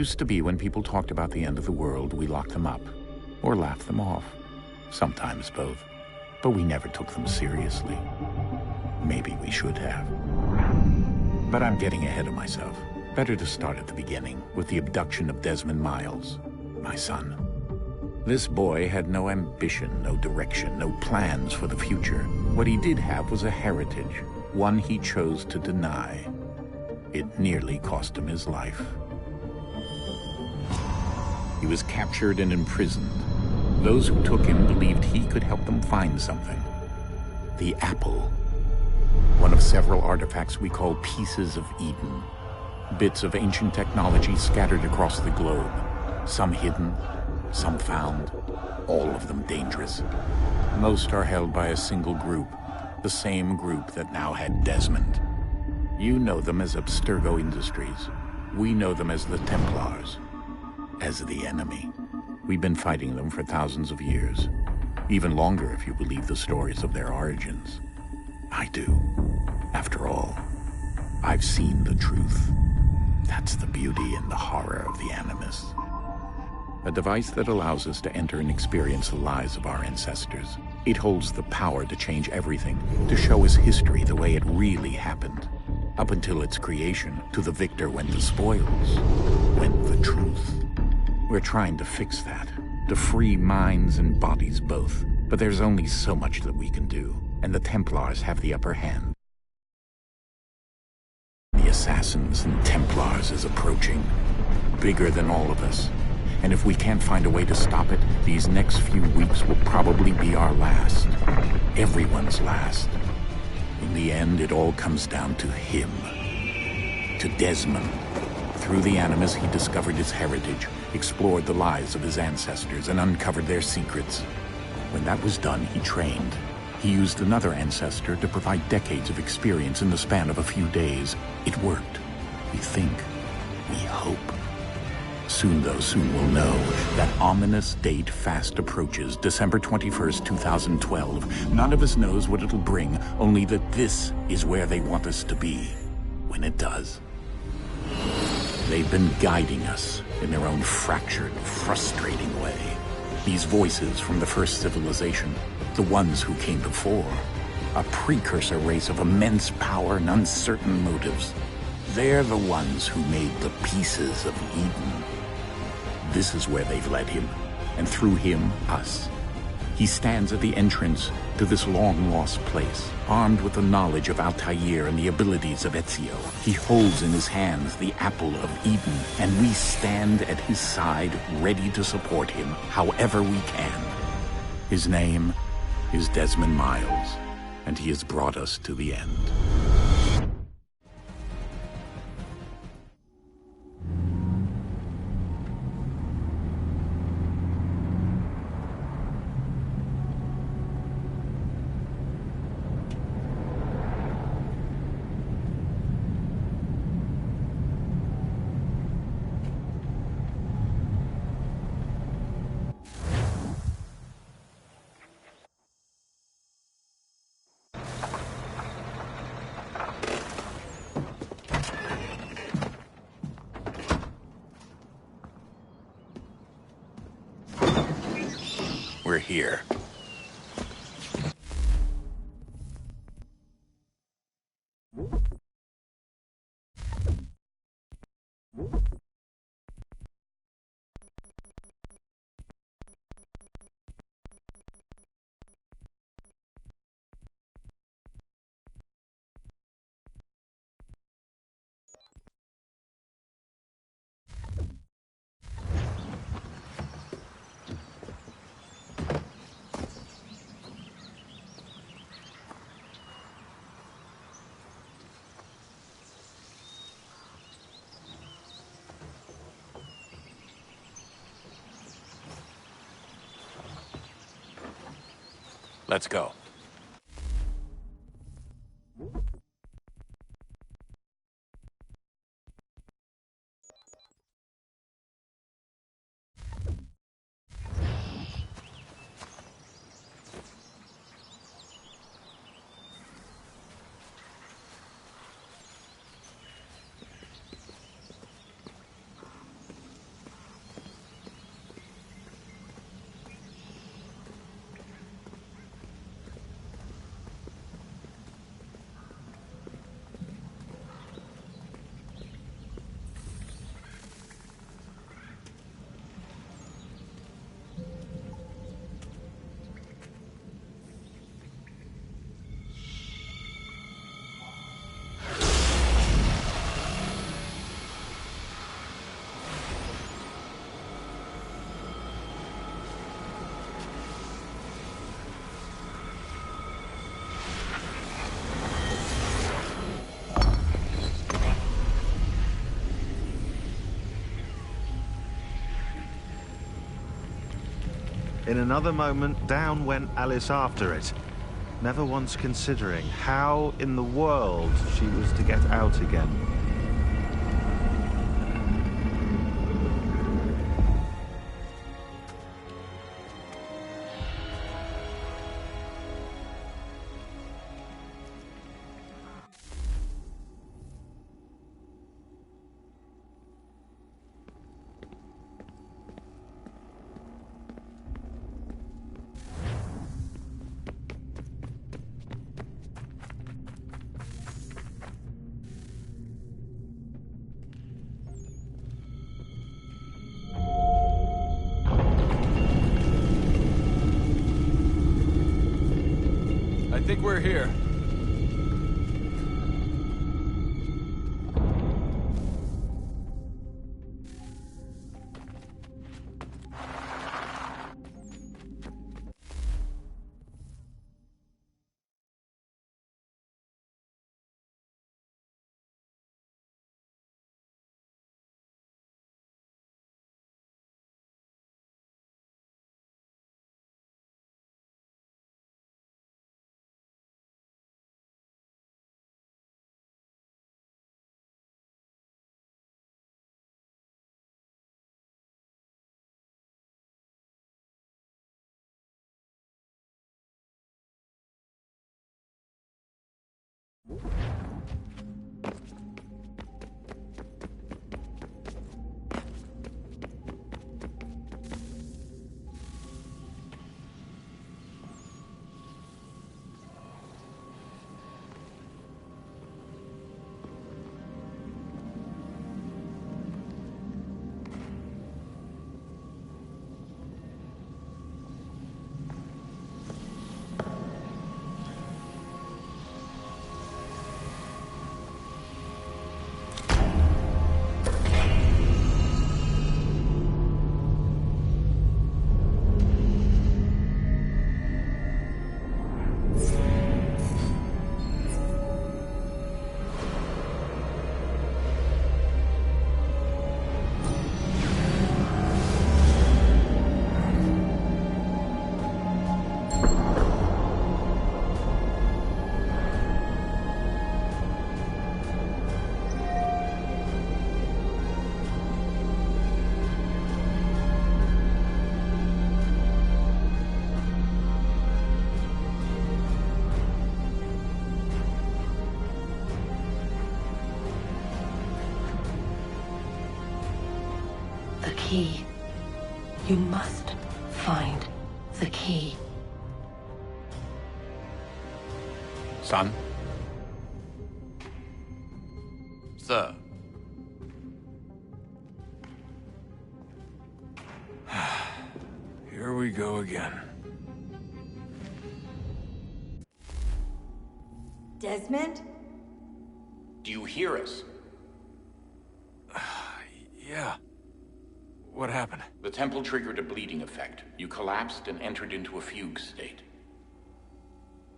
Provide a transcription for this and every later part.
Used to be when people talked about the end of the world, we locked them up or laughed them off. Sometimes both. But we never took them seriously. Maybe we should have. But I'm getting ahead of myself. Better to start at the beginning, with the abduction of Desmond Miles, my son. This boy had no ambition, no direction, no plans for the future. What he did have was a heritage, one he chose to deny. It nearly cost him his life. He was captured and imprisoned. Those who took him believed he could help them find something. The apple. One of several artifacts we call Pieces of Eden. Bits of ancient technology scattered across the globe. Some hidden, some found, all of them dangerous. Most are held by a single group, the same group that now had Desmond. You know them as Abstergo Industries. We know them as the Templars, as the enemy. We've been fighting them for thousands of years, even longer if you believe the stories of their origins. I do. After all, I've seen the truth. That's the beauty and the horror of the Animus. A device that allows us to enter and experience the lives of our ancestors. It holds the power to change everything, to show us history the way it really happened. Up until its creation, to the victor went the spoils, went the truth. We're trying to fix that, to free minds and bodies both. But there's only so much that we can do, and the Templars have the upper hand. The Assassins and Templars is approaching, bigger than all of us. And if we can't find a way to stop it, these next few weeks will probably be our last. Everyone's last. In the end, it all comes down to him. To Desmond. Through the Animus, he discovered his heritage, explored the lives of his ancestors, and uncovered their secrets. When that was done, he trained. He used another ancestor to provide decades of experience in the span of a few days. It worked. We think. We hope. Soon we'll know. That ominous date fast approaches, December 21st, 2012. None of us knows what it'll bring, only that this is where they want us to be, when it does. They've been guiding us in their own fractured, frustrating way. These voices from the first civilization, the ones who came before, a precursor race of immense power and uncertain motives. They're the ones who made the Pieces of Eden. This is where they've led him, and through him, us. He stands at the entrance to this long-lost place, armed with the knowledge of Altair and the abilities of Ezio. He holds in his hands the Apple of Eden, and we stand at his side, ready to support him however we can. His name is Desmond Miles, and he has brought us to the end. We're here. Let's go. In another moment, down went Alice after it, never once considering how in the world she was to get out again. I think we're here. The key. You must find the key. Son? Sir. Here we go again. Desmond? Do you hear us? Yeah. What happened? The temple triggered a bleeding effect. You collapsed and entered into a fugue state.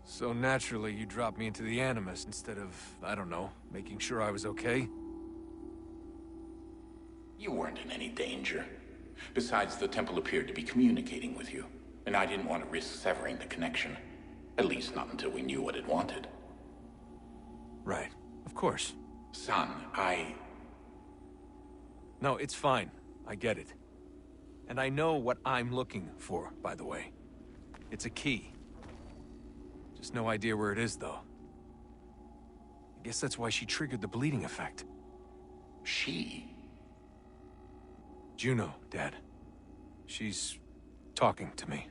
So naturally, you dropped me into the Animus instead of, I don't know, making sure I was okay? You weren't in any danger. Besides, the temple appeared to be communicating with you, and I didn't want to risk severing the connection. At least not until we knew what it wanted. Right. Of course. Son, No, it's fine. I get it. And I know what I'm looking for, by the way. It's a key. Just no idea where it is, though. I guess that's why she triggered the bleeding effect. She? Juno, Dad. She's talking to me.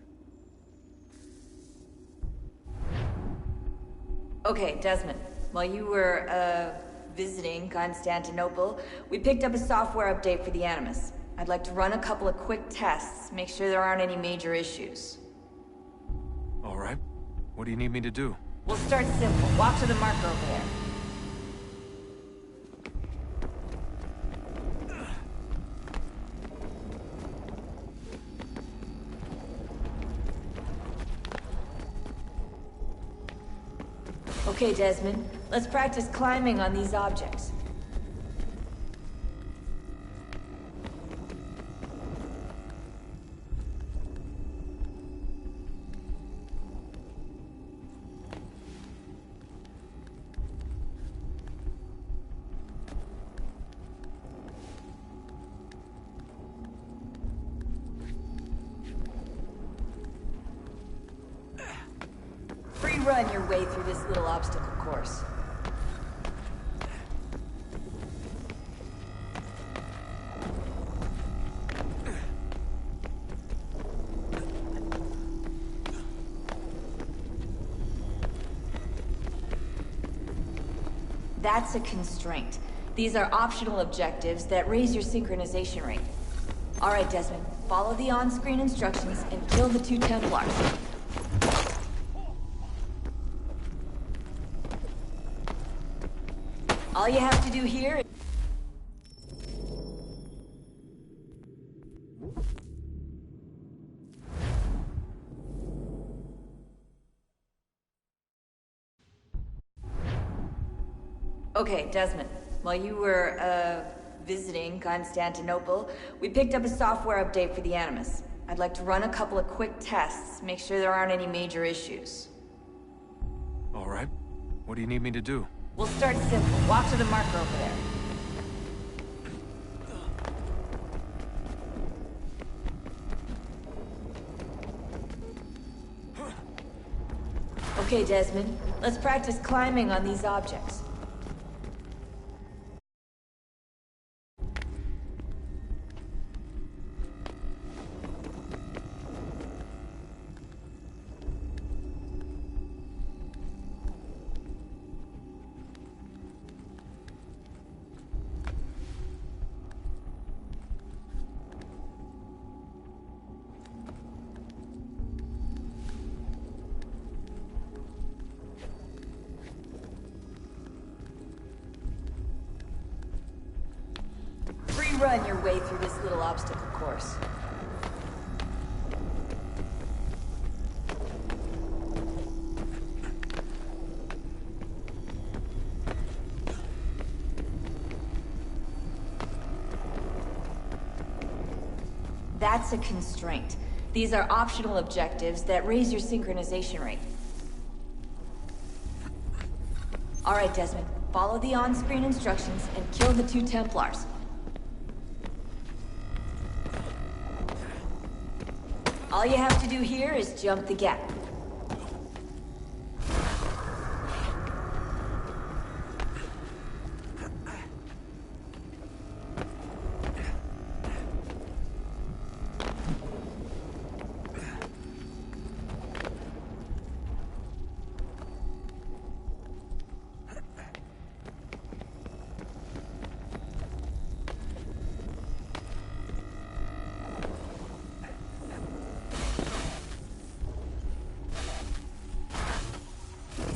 Okay, Desmond. While you were, visiting Constantinople, we picked up a software update for the Animus. I'd like to run a couple of quick tests, make sure there aren't any major issues. All right. What do you need me to do? We'll start simple. Walk to the marker over there. Okay, Desmond. Let's practice climbing on these objects. Free-run your way through this little obstacle course. That's a constraint. These are optional objectives that raise your synchronization rate. Alright, Desmond. Follow the on-screen instructions and kill the 2 Templars. All you have to do here is... Okay, Desmond. While you were, visiting Constantinople, we picked up a software update for the Animus. I'd like to run a couple of quick tests, make sure there aren't any major issues. All right. What do you need me to do? We'll start simple. Walk to the marker over there. Okay, Desmond. Let's practice climbing on these objects. Run your way through this little obstacle course. That's a constraint. These are optional objectives that raise your synchronization rate. Alright, Desmond. Follow the on-screen instructions and kill the 2 Templars. All you have to do here is jump the gap.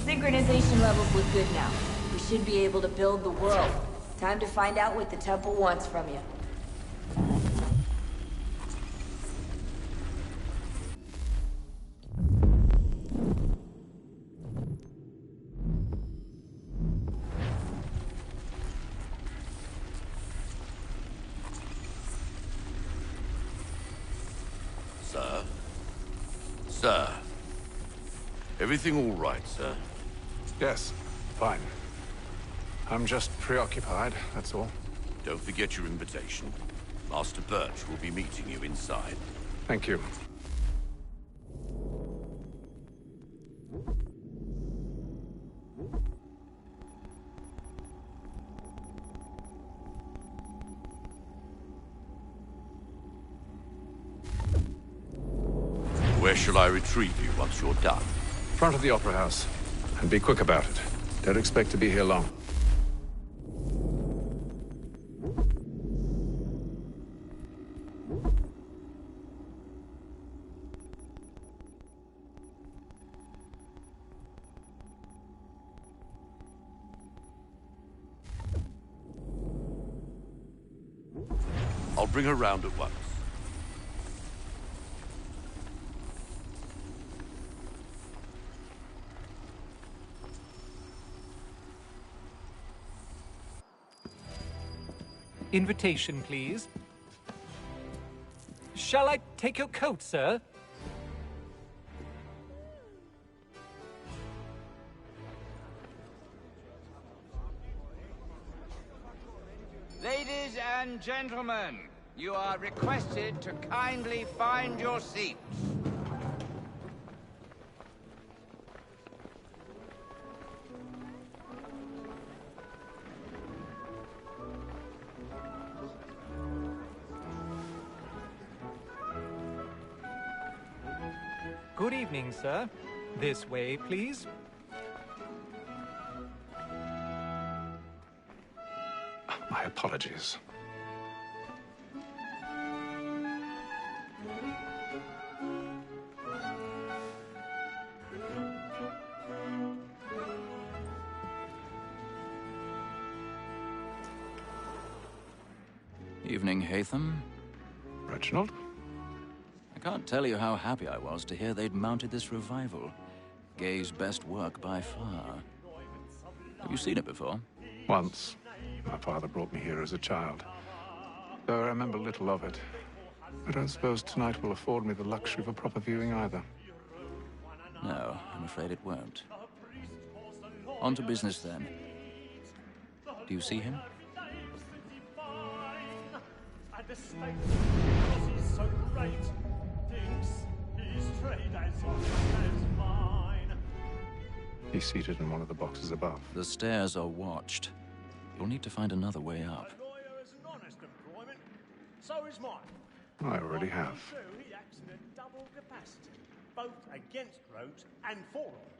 Synchronization levels look good now. We should be able to build the world. Time to find out what the temple wants from you. Sir? Sir? Everything all right, sir? Yes, fine. I'm just preoccupied, that's all. Don't forget your invitation. Master Birch will be meeting you inside. Thank you. Where shall I retrieve you once you're done? Front of the Opera House. And be quick about it. Don't expect to be here long. I'll bring her round at once. Invitation, please. Shall I take your coat, sir? Ladies and gentlemen, you are requested to kindly find your seats. Good evening, sir. This way, please. My apologies. Evening, Haytham. Reginald? I can't tell you how happy I was to hear they'd mounted this revival. Gay's best work by far. Have you seen it before? Once. My father brought me here as a child. Though I remember little of it. I don't suppose tonight will afford me the luxury of a proper viewing either. No, I'm afraid it won't. On to business then. Do you see him? He's seated in one of the boxes above. The stairs are watched. You'll need to find another way up. So is mine. I already have. He acts in a double capacity, both against rogues and for them.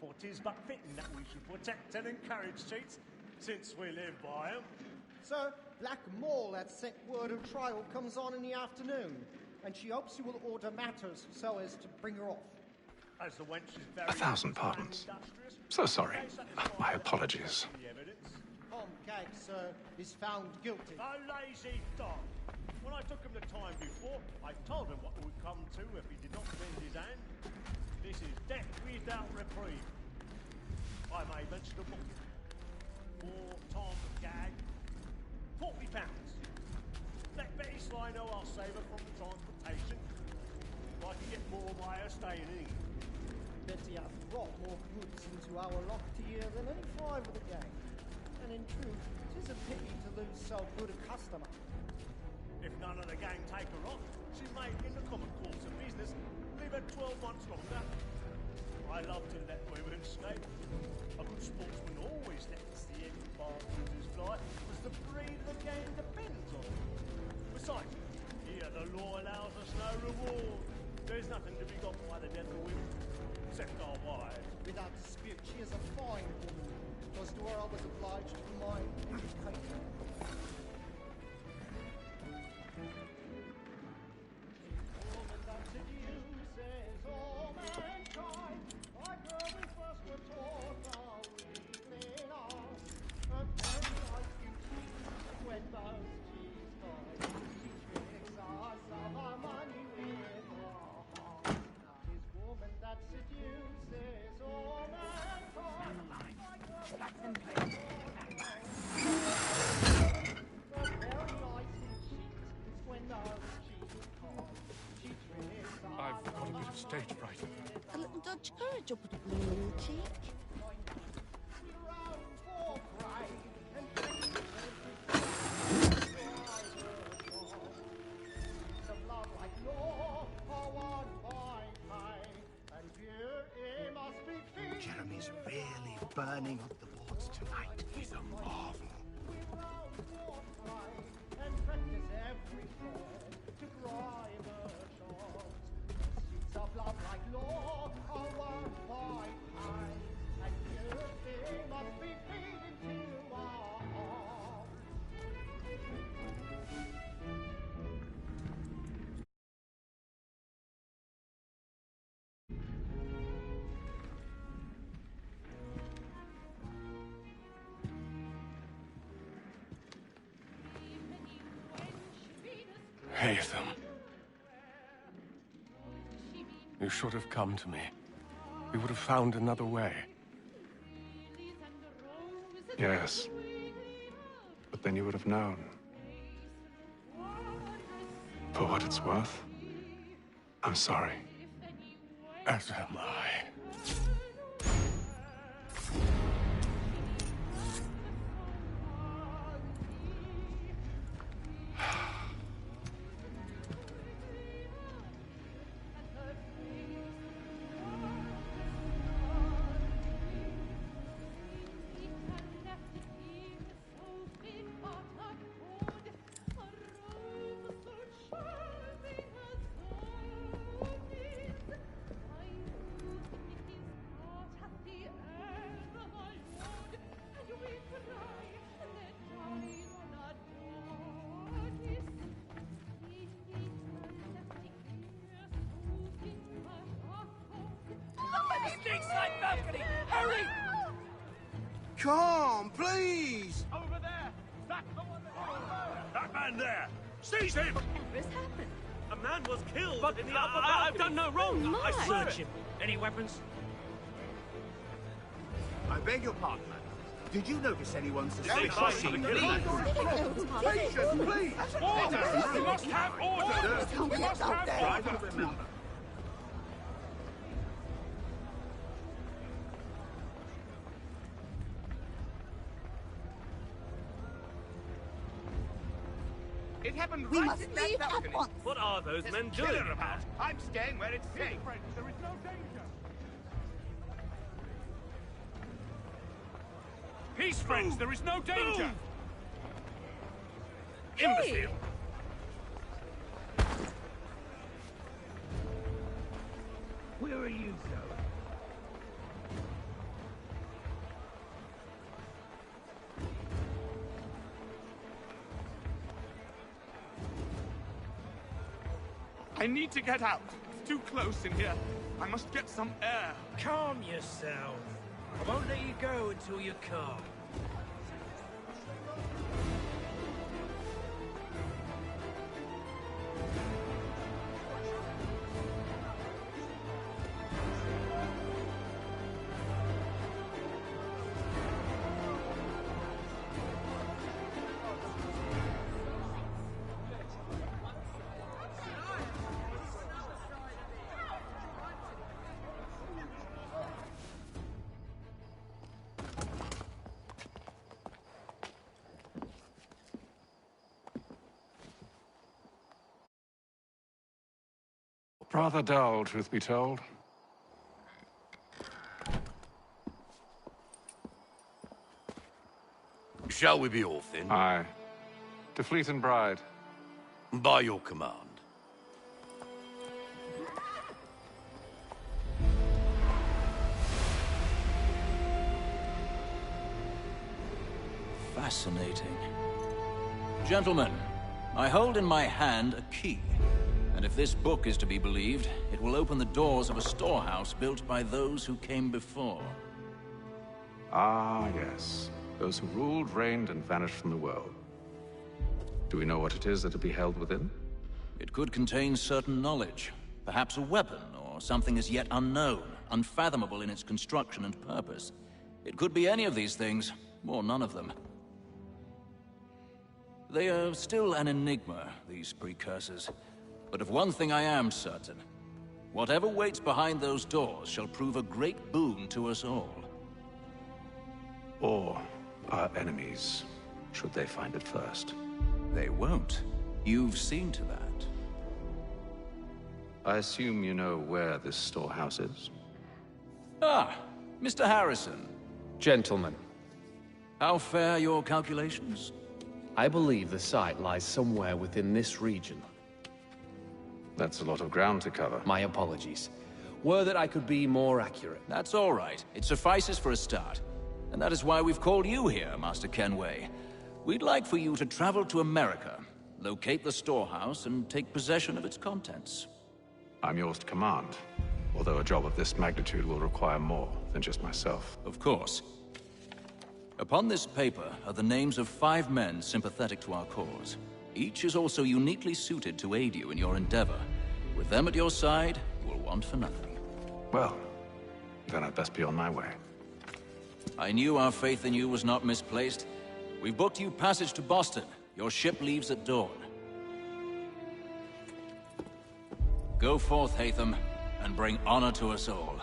For 'tis but fitting that we should protect and encourage cheats, since we live by 'em. Sir, Black Mall had sent word of trial comes on in the afternoon, and she hopes you will order matters so as to bring her off. As the wench is very 1,000 pardons. So sorry. My apologies. Tom Gag, sir, is found guilty. A lazy dog. When I took him the time before, I told him what would come to if he did not lend his hand. This is death without reprieve. I may mention a book. For Tom Gag, £40. Let Betty Sly know I'll save her from the transportation. I can get more by her staying in. Betty hath brought more goods into our locked year than any five of the gang. And in truth, 'tis a pity to lose so good a customer. If none of the gang take her on, she may, in the common course of business, leave her 12 months longer. I love to let women escape. A good sportsman always lets the end partners fly, because the breed of the game depends on it. Besides, here the law allows us no reward. There's nothing to be got by the death of women, except our wives. Without dispute, she is a fine woman. Was to her I was obliged for my education. I've got a bit of stage fright. A little Dutch courage will put a bloom on your cheek. Jeremy's really burning up the boards tonight. He's a marvel. Haytham. You should have come to me. We would have found another way. Yes. But then you would have known. For what it's worth, I'm sorry. As am I. Lakeside balcony! Hurry! Come, please! Over there! That man there! Seize him! Whatever's happened? A man was killed But in the upper I've balcony. done no wrong. I I search him. Any weapons? I beg your pardon, madam. Did you notice anyone suspicious? Patience, please! Order! We must have order! We must have Try to order! remember. It happened We right must in that leave at balcony. once. What are those There's men a killer doing? about. I'm staying where it's safe. There is no danger. Peace, friends. There is no danger. Imbecile. Where are you going? I need to get out. It's too close in here. I must get some air. Calm yourself. I won't let you go until you're calm. Rather dull, truth be told. Shall we be off then? Aye. To Fleet and Bride. By your command. Fascinating. Gentlemen, I hold in my hand a key. And if this book is to be believed, it will open the doors of a storehouse built by those who came before. Ah, yes. Those who ruled, reigned, and vanished from the world. Do we know what it is that will be held within? It could contain certain knowledge. Perhaps a weapon, or something as yet unknown, unfathomable in its construction and purpose. It could be any of these things, or none of them. They are still an enigma, these precursors. But of one thing I am certain. Whatever waits behind those doors shall prove a great boon to us all. Or our enemies, should they find it first. They won't. You've seen to that. I assume you know where this storehouse is? Ah, Mr. Harrison. Gentlemen, How fare your calculations? I believe the site lies somewhere within this region. That's a lot of ground to cover. My apologies. Were that I could be more accurate. That's all right. It suffices for a start. And that is why we've called you here, Master Kenway. We'd like for you to travel to America, locate the storehouse, and take possession of its contents. I'm yours to command, although a job of this magnitude will require more than just myself. Of course. Upon this paper are the names of 5 men sympathetic to our cause. Each is also uniquely suited to aid you in your endeavor. With them at your side, you will want for nothing. Well, then I'd best be on my way. I knew our faith in you was not misplaced. We've booked you passage to Boston. Your ship leaves at dawn. Go forth, Hatham, and bring honor to us all.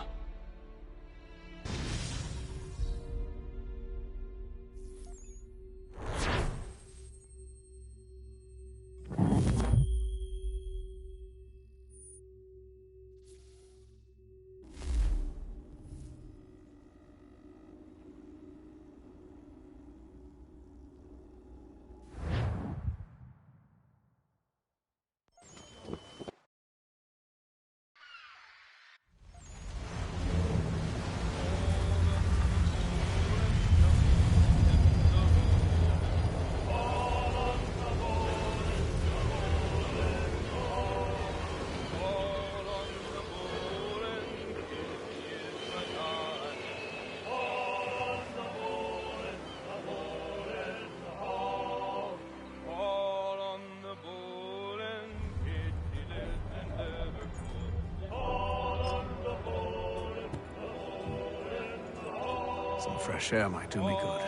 Some fresh air might do me good.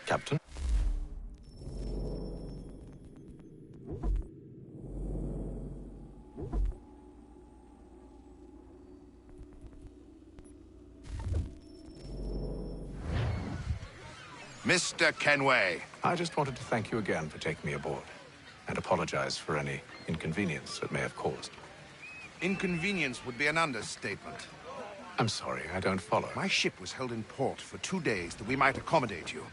Captain? Mr. Kenway. I just wanted to thank you again for taking me aboard, and apologize for any inconvenience it may have caused. Inconvenience would be an understatement. I'm sorry, I don't follow. My ship was held in port for 2 days that we might accommodate you.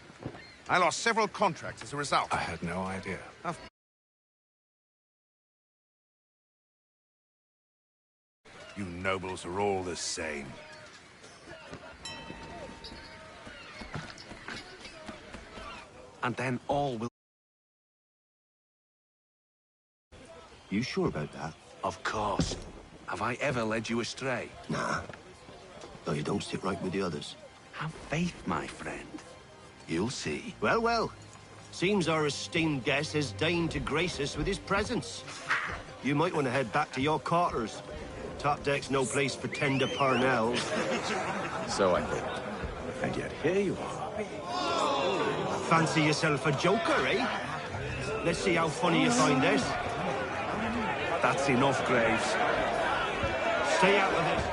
I lost several contracts as a result. I had no idea. You nobles are all the same. And then all will... You sure about that? Of course. Have I ever led you astray? Nah. Though you don't sit right with the others. Have faith, my friend. You'll see. Well, well. Seems our esteemed guest has deigned to grace us with his presence. You might want to head back to your quarters. Top deck's no place for tender Parnells. So I thought. And yet here you are. Fancy yourself a joker, eh? Let's see how funny you find this. That's enough, Graves. Stay out of it.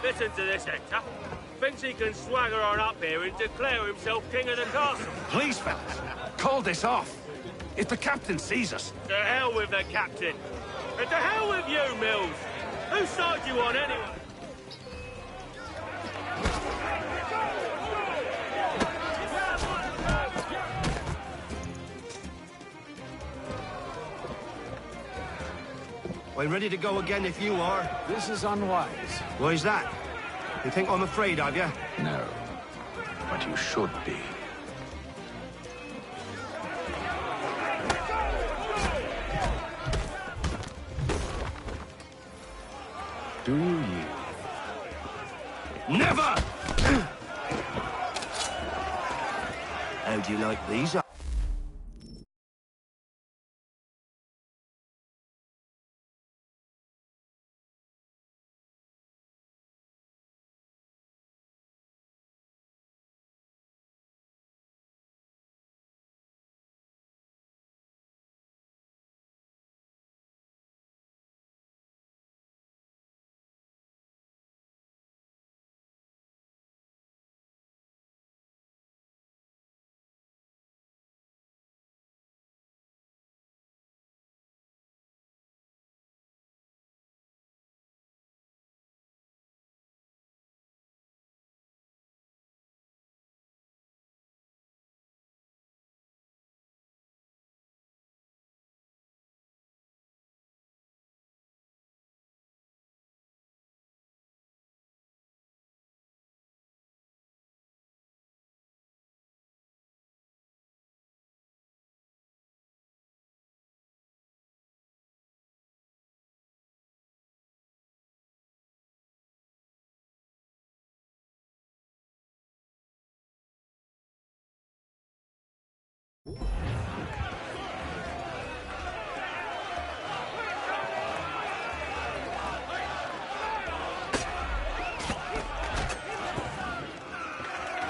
Listen to this, Hector. Thinks he can swagger on up here and declare himself king of the castle. Please, fellas, call this off. If the captain sees us... To hell with the captain. And to hell with you, Mills. Whose side you on, anyway? I'm ready to go again if you are. This is unwise. Why's that? You think I'm afraid of you? No. But you should be. Do you yield? Never! How'd you like these?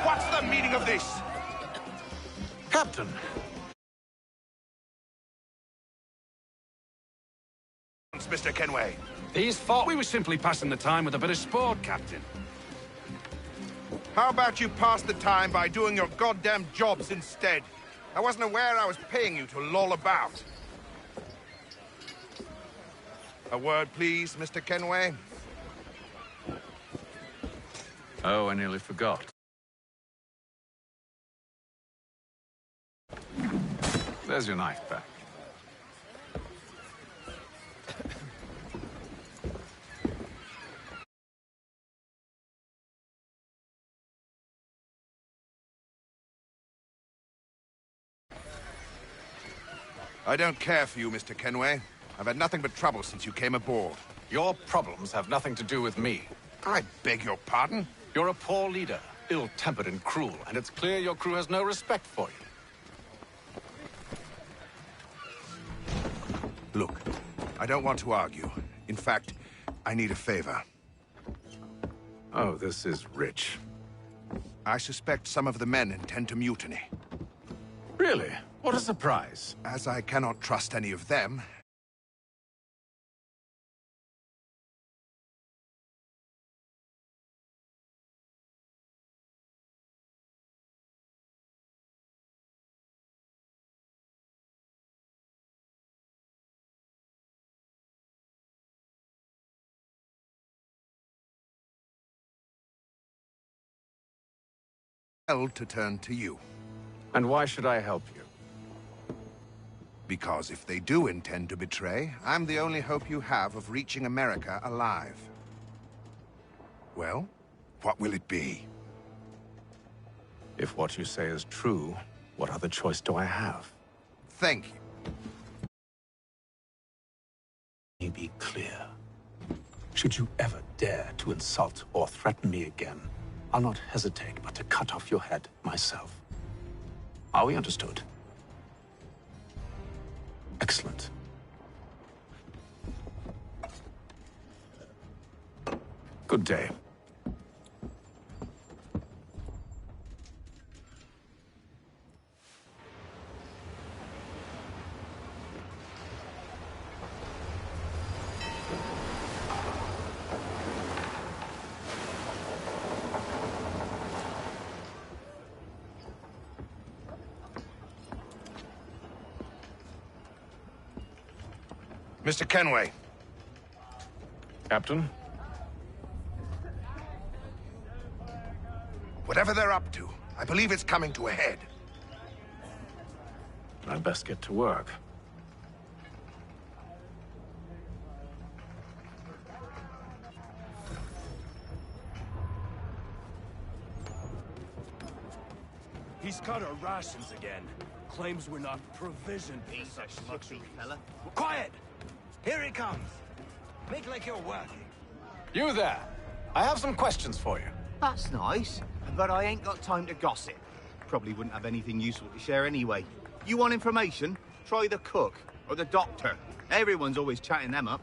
What's the meaning of this? Captain! Mr. Kenway. These thought we were simply passing the time with a bit of sport, Captain. How about you pass the time by doing your goddamn jobs instead? I wasn't aware I was paying you to loll about. A word, please, Mr. Kenway. Oh, I nearly forgot. There's your knife back. I don't care for you, Mr. Kenway. I've had nothing but trouble since you came aboard. Your problems have nothing to do with me. I beg your pardon? You're a poor leader, ill-tempered and cruel, and it's clear your crew has no respect for you. Look, I don't want to argue. In fact, I need a favor. Oh, this is rich. I suspect some of the men intend to mutiny. Really? What a surprise. As I cannot trust any of them, to turn to you. And why should I help you? Because if they do intend to betray, I'm the only hope you have of reaching America alive. Well, what will it be? If what you say is true, what other choice do I have? Thank you. Let me be clear. Should you ever dare to insult or threaten me again, I'll not hesitate but to cut off your head myself. Are we understood? Excellent. Good day. Mr. Kenway. Captain? Whatever they're up to, I believe it's coming to a head. I'd best get to work. He's cut our rations again. Claims we're not provisioned for such luxury. Fella. Quiet! Here he comes. Make like you're working. You there! I have some questions for you. That's nice, but I ain't got time to gossip. Probably wouldn't have anything useful to share anyway. You want information? Try the cook or the doctor. Everyone's always chatting them up.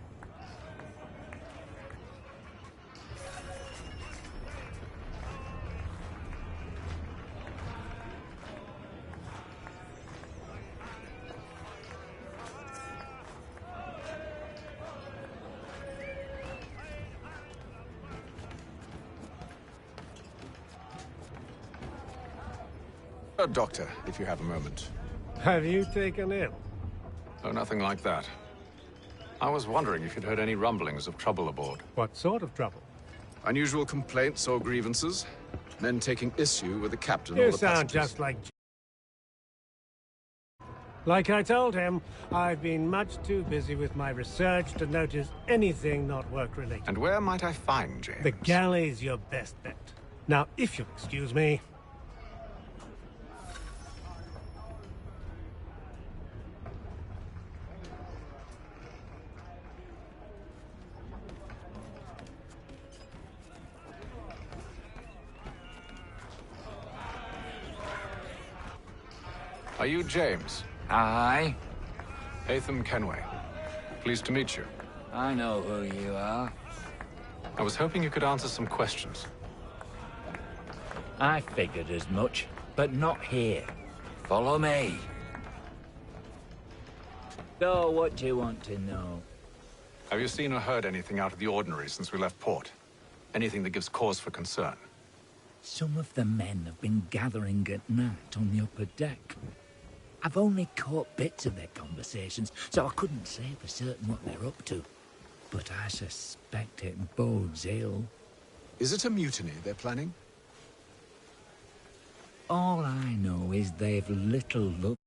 A doctor, if you have a moment. Have you taken ill? Oh, nothing like that. I was wondering if you'd heard any rumblings of trouble aboard. What sort of trouble? Unusual complaints or grievances? Men taking issue with the captain You or the sound passengers? just like... Like I told him, I've been much too busy with my research to notice anything not work-related. And where might I find James? The galley's your best bet. Now, if you'll excuse me... Are you James? Aye. Haytham Kenway. Pleased to meet you. I know who you are. I was hoping you could answer some questions. I figured as much, but not here. Follow me. So, what do you want to know? Have you seen or heard anything out of the ordinary since we left port? Anything that gives cause for concern? Some of the men have been gathering at night on the upper deck. I've only caught bits of their conversations, so I couldn't say for certain what they're up to. But I suspect it bodes ill. Is it a mutiny they're planning? All I know is they've little luck